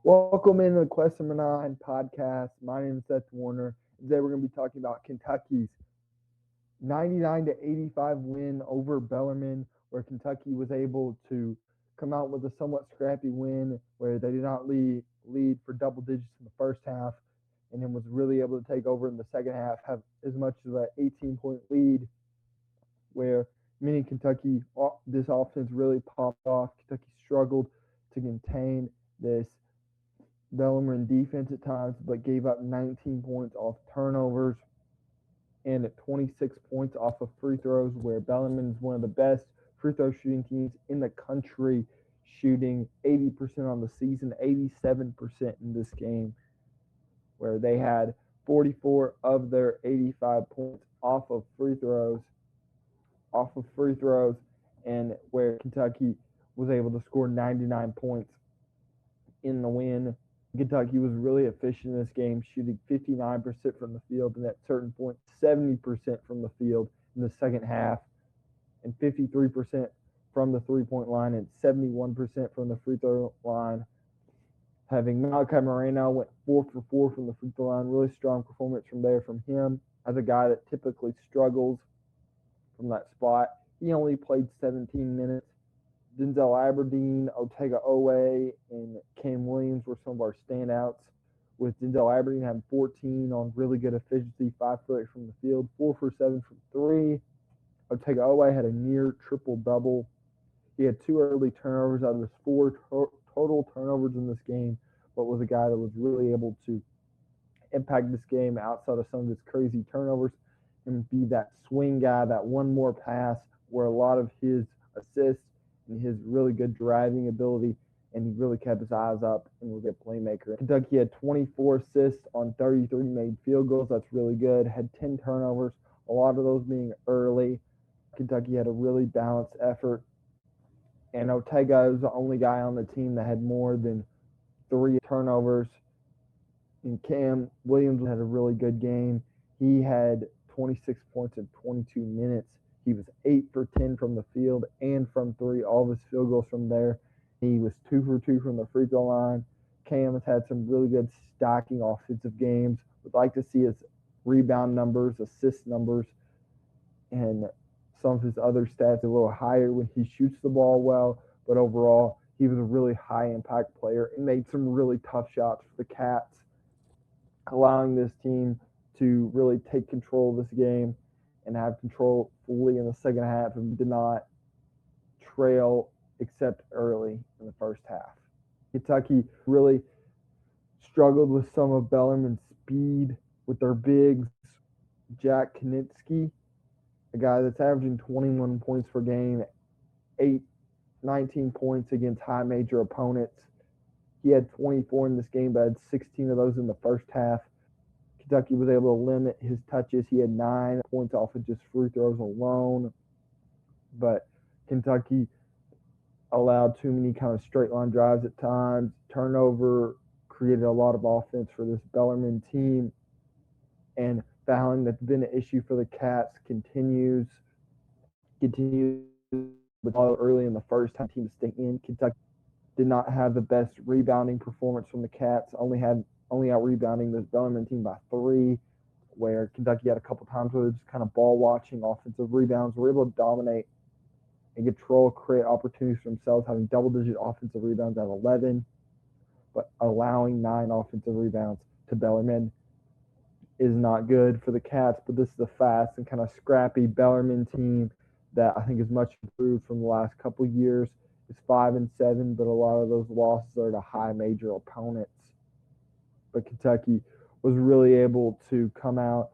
Welcome into the Quest Number 9 podcast. My name is Seth Warner. Today we're going to be talking about Kentucky's 99 to 85 win over Bellarmine, where Kentucky was able to come out with a somewhat scrappy win where they did not lead for double digits in the first half and then was really able to take over in the second half, have as much as an 18-point lead where many Kentucky, this offense really popped off. Kentucky struggled to contain this Bellarmine defense at times, but gave up 19 points off turnovers and at 26 points off of free throws, where Bellarmine is one of the best free throw shooting teams in the country, shooting 80% on the season, 87% in this game, where they had 44 of their 85 points off of free throws, and where Kentucky was able to score 99 points in the win. Kentucky was really efficient in this game, shooting 59% from the field, and at certain points, 70% from the field in the second half, and 53% from the three-point line, and 71% from the free throw line. Having Malachi Moreno went 4 for 4 from the free throw line, really strong performance from him as a guy that typically struggles from that spot. He only played 17 minutes. Denzel Aberdeen, Otega Owe, and Cam Williams were some of our standouts, with Denzel Aberdeen having 14 on really good efficiency, 5 for 8 from the field, 4 for 7 from 3. Otega Owe had a near triple-double. He had 2 early turnovers out of his 4 total turnovers in this game, but was a guy that was really able to impact this game outside of some of his crazy turnovers and be that swing guy, that one more pass, where a lot of his assists and his really good driving ability, and he really kept his eyes up and was a playmaker. Kentucky had 24 assists on 33 made field goals. That's really good. Had 10 turnovers, a lot of those being early. Kentucky had a really balanced effort, and Otega was the only guy on the team that had more than 3 turnovers. And Cam Williams had a really good game. He had 26 points in 22 minutes. He was 8 for 10 from the field and from 3, all of his field goals from there. He was 2 for 2 from the free throw line. Cam has had some really good stacking offensive games. Would like to see his rebound numbers, assist numbers, and some of his other stats a little higher when he shoots the ball well. But overall, he was a really high-impact player and made some really tough shots for the Cats, allowing this team to really take control of this game and have control fully in the second half, and did not trail except early in the first half. Kentucky really struggled with some of Bellarmine's speed with their bigs. Jack Knitsky, a guy that's averaging 21 points per game, 19 points against high major opponents. He had 24 in this game, but had 16 of those in the first half. Kentucky was able to limit his touches. He had 9 points off of just free throws alone. But Kentucky allowed too many kind of straight line drives at times. Turnover created a lot of offense for this Bellarmine team. And fouling that's been an issue for the Cats continues with early in the first time team to stay in. Kentucky did not have the best rebounding performance from the Cats. Only out rebounding this Bellarmine team by 3, where Kentucky had a couple times where they're just kind of ball watching offensive rebounds. Were able to dominate and control, create opportunities for themselves, having double-digit offensive rebounds at 11, but allowing 9 offensive rebounds to Bellarmine is not good for the Cats. But this is a fast and kind of scrappy Bellarmine team that I think is much improved from the last couple of years. It's 5-7, but a lot of those losses are to high major opponents. But Kentucky was really able to come out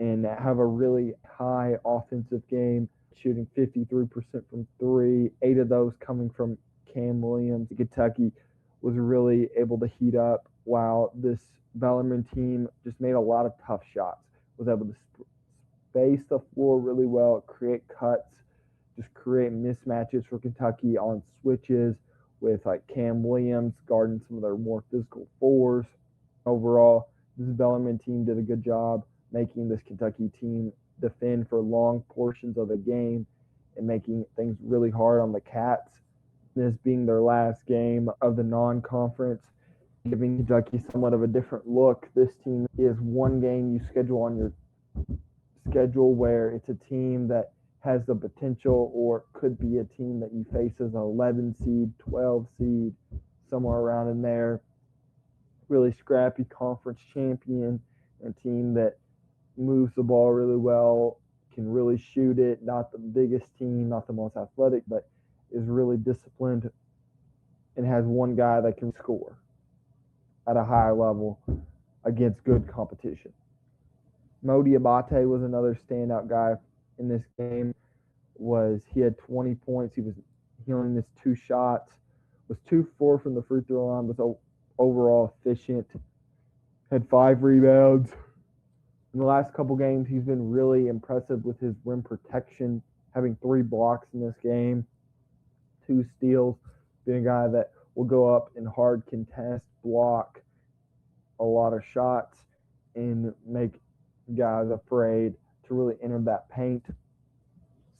and have a really high offensive game, shooting 53% from 3, 8 of those coming from Cam Williams. Kentucky was really able to heat up while this Bellarmine team just made a lot of tough shots, was able to space the floor really well, create cuts, just create mismatches for Kentucky on switches with like Cam Williams guarding some of their more physical 4s. Overall, this Bellarmine team did a good job making this Kentucky team defend for long portions of the game and making things really hard on the Cats. This being their last game of the non-conference, giving Kentucky somewhat of a different look. This team is one game you schedule on your schedule where it's a team that has the potential or could be a team that you face as an 11 seed, 12 seed, somewhere around in there. Really scrappy conference champion, a team that moves the ball really well, can really shoot it. Not the biggest team, not the most athletic, but is really disciplined and has one guy that can score at a high level against good competition. Mo Diabate was another standout guy in this game. He had 20 points. He only missed 2 shots. Was 2-4 from the free throw line. Was overall efficient. Had 5 rebounds. In the last couple games, he's been really impressive with his rim protection, having 3 blocks in this game, 2 steals. Being a guy that will go up in hard contest, block a lot of shots, and make guys afraid to really enter that paint.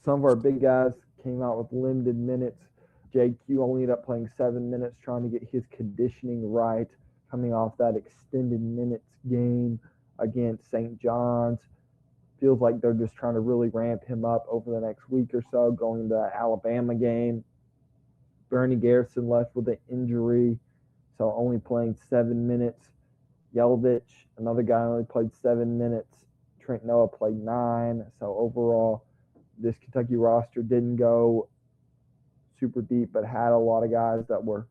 Some of our big guys came out with limited minutes. JQ only ended up playing 7 minutes, trying to get his conditioning right, coming off that extended minutes game against St. John's. Feels like they're just trying to really ramp him up over the next week or so, going to the Alabama game. Bernie Garrison left with an injury, so only playing 7 minutes. Yelovich, another guy, only played 7 minutes. Trent Noah played 9. So overall, this Kentucky roster didn't go super deep, but had a lot of guys that were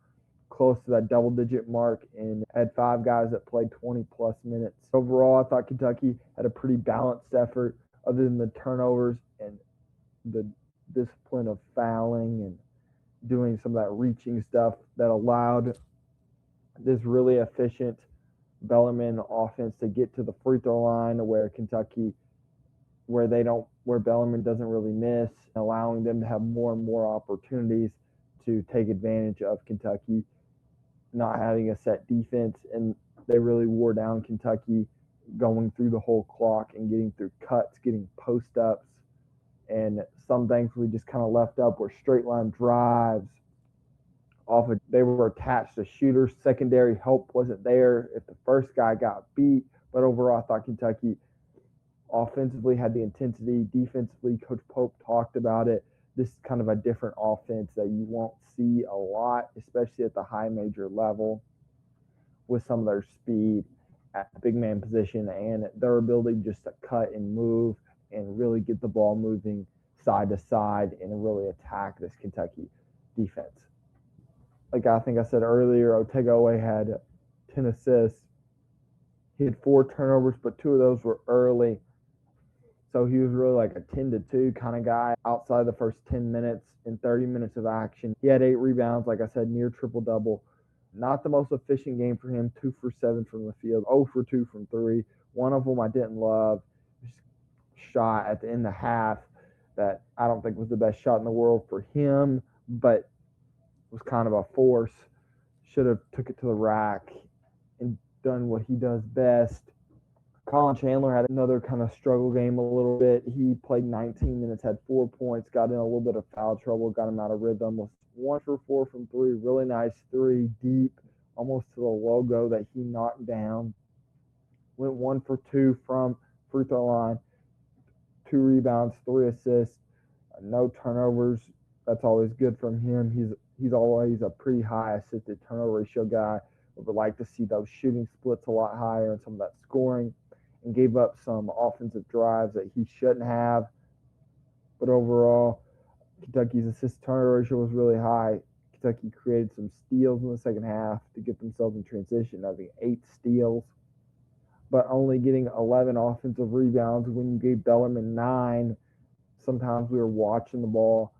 close to that double-digit mark and had 5 guys that played 20-plus minutes. Overall, I thought Kentucky had a pretty balanced effort other than the turnovers and the discipline of fouling and doing some of that reaching stuff that allowed this really efficient Bellarmine offense to get to the free throw line where Bellarmine doesn't really miss, allowing them to have more and more opportunities to take advantage of Kentucky not having a set defense, and they really wore down Kentucky going through the whole clock and getting through cuts, getting post-ups, and some things we just kind of left up were straight line drives. They were attached to shooters. Secondary help wasn't there if the first guy got beat. But overall, I thought Kentucky offensively had the intensity. Defensively, Coach Pope talked about it. This is kind of a different offense that you won't see a lot, especially at the high major level, with some of their speed at the big man position and their ability just to cut and move and really get the ball moving side to side and really attack this Kentucky defense. Like I think I said earlier, Otegoe had 10 assists. He had 4 turnovers, but 2 of those were early. So he was really like a 10-2 kind of guy outside the first 10 minutes and 30 minutes of action. He had 8 rebounds, like I said, near triple-double. Not the most efficient game for him, 2 for 7 from the field, 0 for 2 from 3. One of them I didn't love. Shot at the end of the half that I don't think was the best shot in the world for him, but was kind of a force. Should have took it to the rack and done what he does best. Colin Chandler had another kind of struggle game a little bit. He played 19 minutes, had 4 points, got in a little bit of foul trouble, got him out of rhythm. Was 1 for 4 from 3, really nice 3, deep, almost to the logo that he knocked down. Went 1 for 2 from free throw line, 2 rebounds, 3 assists, no turnovers. That's always good from him. He's always a pretty high assisted turnover ratio guy. We would like to see those shooting splits a lot higher and some of that scoring, and gave up some offensive drives that he shouldn't have. But overall, Kentucky's assist turnover ratio was really high. Kentucky created some steals in the second half to get themselves in transition, having 8 steals, but only getting 11 offensive rebounds when you gave Bellarmine 9. Sometimes we were watching the ball,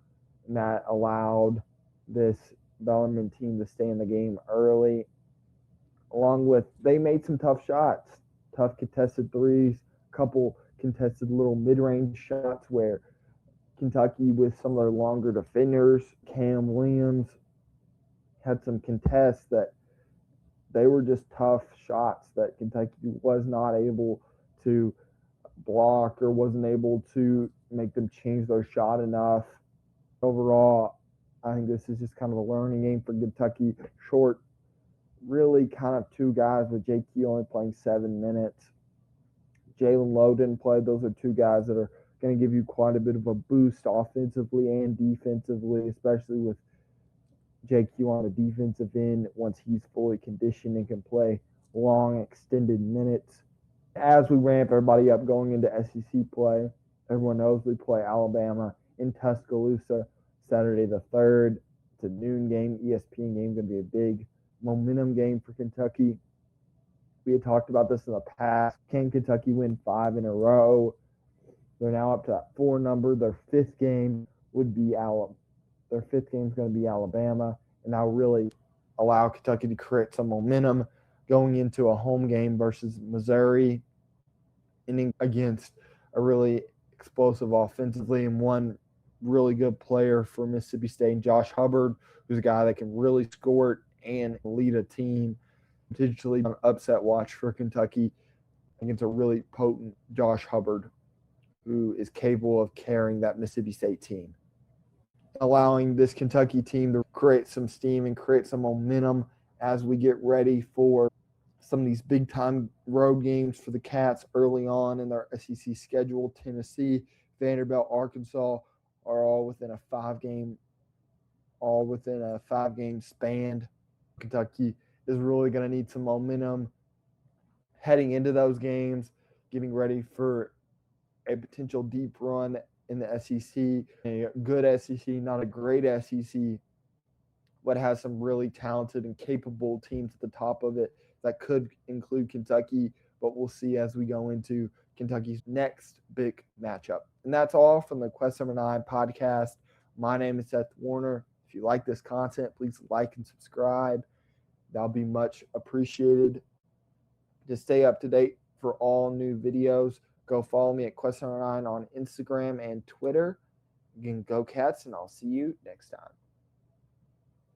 and that allowed this Bellarmine team to stay in the game early. Along with, they made some tough shots, tough contested threes, a couple contested little mid-range shots where Kentucky, with some of their longer defenders, Cam Williams, had some contests that they were just tough shots that Kentucky was not able to block or wasn't able to make them change their shot enough. Overall, I think this is just kind of a learning game for Kentucky. Short really kind of two guys with JQ only playing 7 minutes. Jalen Lowe didn't play. Those are two guys that are going to give you quite a bit of a boost offensively and defensively, especially with JQ on the defensive end once he's fully conditioned and can play long, extended minutes. As we ramp everybody up going into SEC play, everyone knows we play Alabama in Tuscaloosa Saturday the 3rd. It's a noon game, ESPN game, going to be a big momentum game for Kentucky. We had talked about this in the past. Can Kentucky win 5 in a row? They're now up to that 4 number. Their 5th game would be Alabama. Their 5th game is going to be Alabama, and that'll really allow Kentucky to create some momentum going into a home game versus Missouri, and against a really explosive offensively and one really good player for Mississippi State, Josh Hubbard, who's a guy that can really score and lead a team. Potentially an upset watch for Kentucky against a really potent Josh Hubbard, who is capable of carrying that Mississippi State team, allowing this Kentucky team to create some steam and create some momentum as we get ready for some of these big time road games for the Cats early on in their SEC schedule. Tennessee, Vanderbilt, Arkansas are all within a 5-game span. Kentucky is really going to need some momentum heading into those games, getting ready for a potential deep run in the SEC, a good SEC, not a great SEC, but has some really talented and capable teams at the top of it that could include Kentucky, but we'll see as we go into Kentucky's next big matchup. And that's all from the Quest Number 9 podcast. My name is Seth Warner. If you like this content, please like and subscribe. That'll be much appreciated. To stay up to date for all new videos, go follow me at Quest Number 9 on Instagram and Twitter. Again, go Cats, and I'll see you next time.